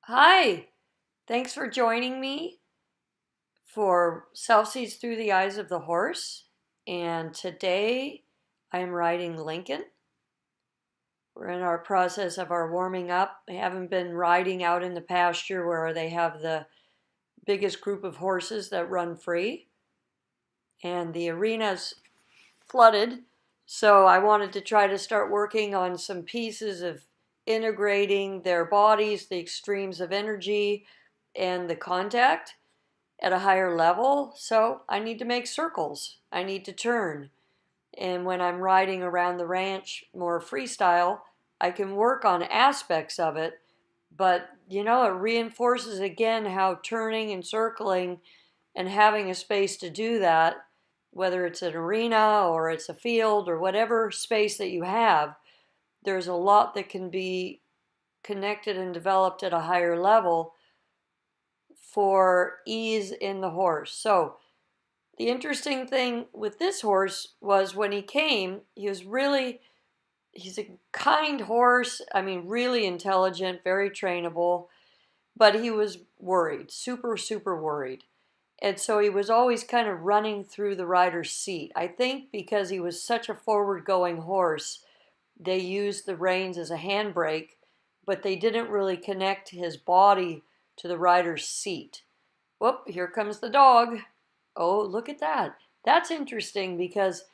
Hi, thanks for joining me for Selfseeds Through the Eyes of the Horse. And today I'm riding Lincoln. We're in our process of our warming up. I haven't been riding out in the pasture where they have the biggest group of horses that run free. And the arena's flooded. So I wanted to try to start working on some pieces of integrating their bodies, the extremes of energy, and the contact at a higher level. So I need to make circles. I need to turn. And when I'm riding around the ranch more freestyle, I can work on aspects of it. But, it reinforces again how turning and circling and having a space to do that, whether it's an arena or it's a field or whatever space that you have, there's a lot that can be connected and developed at a higher level for ease in the horse. So the interesting thing with this horse was when he came, he's a kind horse. I mean, really intelligent, very trainable, but he was worried, super, super worried. And so he was always kind of running through the rider's seat. I think because he was such a forward going horse, they used the reins as a handbrake, but they didn't really connect his body to the rider's seat. Whoop, here comes the dog. Oh, look at that. That's interesting because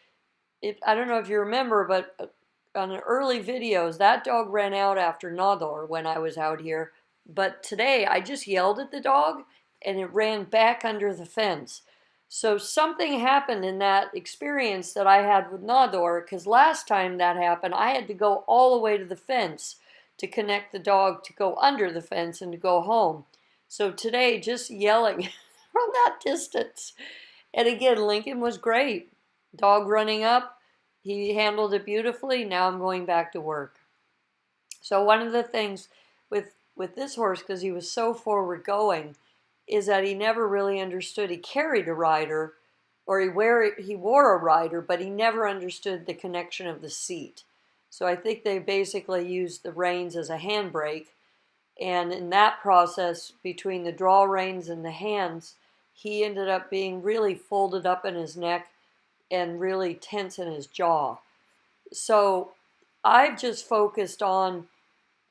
I don't know if you remember, but on the early videos, that dog ran out after Nador when I was out here. But today I just yelled at the dog and it ran back under the fence. So something happened in that experience that I had with Nador, because last time that happened, I had to go all the way to the fence to connect the dog to go under the fence and to go home. So today, just yelling from that distance. And again, Lincoln was great. Dog running up, he handled it beautifully. Now I'm going back to work. So one of the things with this horse, because he was so forward going, is that he never really understood. He carried a rider, or he wore a rider, but he never understood the connection of the seat. So I think they basically used the reins as a handbrake. And in that process, between the draw reins and the hands, he ended up being really folded up in his neck and really tense in his jaw. So I've just focused on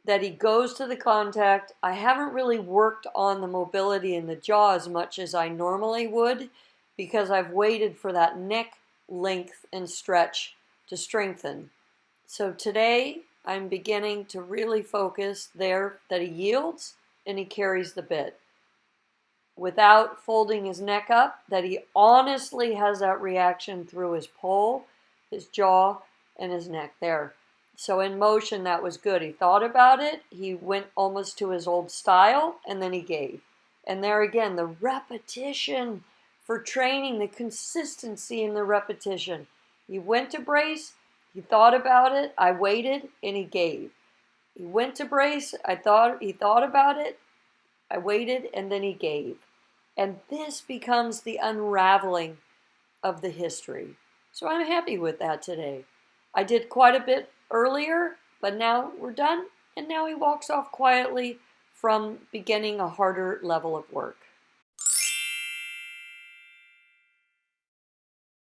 that he goes to the contact. I haven't really worked on the mobility in the jaw as much as I normally would because I've waited for that neck length and stretch to strengthen. So today I'm beginning to really focus there that he yields and he carries the bit without folding his neck up, that he honestly has that reaction through his poll, his jaw, and his neck there. So in motion, that was good. He thought about it. He went almost to his old style, and then he gave. And there again, the repetition for training, the consistency in the repetition. He went to brace. He thought about it. I waited, and he gave. He went to brace. He thought about it. I waited, and then he gave. And this becomes the unraveling of the history. So I'm happy with that today. I did quite a bit earlier, but now we're done. And now he walks off quietly from beginning a harder level of work.